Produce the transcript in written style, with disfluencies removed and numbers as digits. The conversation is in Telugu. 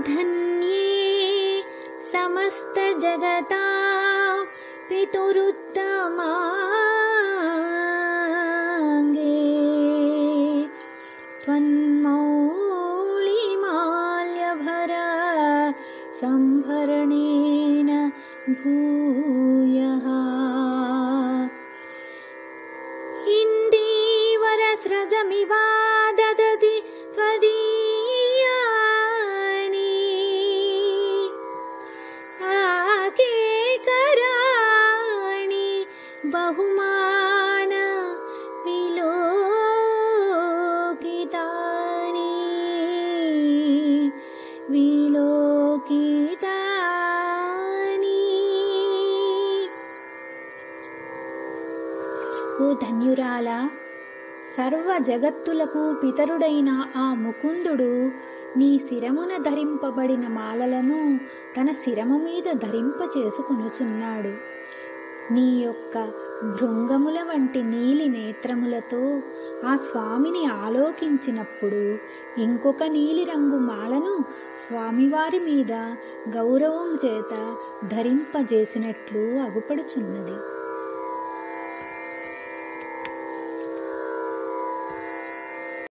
ధన్యే సమస్త జగతా పితురుత్తమాంగే త్వన్మౌళిమాల్యభర సంభరణేన భూయః ఇందీవరస్రజమివా దదతి త్వదీయాని ఆకేకరాణి బహుమాన విలోకితాని ఓ ధన్యురాలా, సర్వ జగత్తులకు పితరుడైన ఆ ముకుందుడు నీ శిరమున ధరింపబడిన మాలలను తన శిరము మీద ధరింపచేసుకొనుచున్నాడు. నీ యొక్క భృంగముల వంటి నీలి నేత్రములతో ఆ స్వామిని ఆలోకించినప్పుడు ఇంకొక నీలిరంగు మాలను స్వామివారి మీద గౌరవం చేత ధరింపజేసినట్లు అగుపడుచున్నది.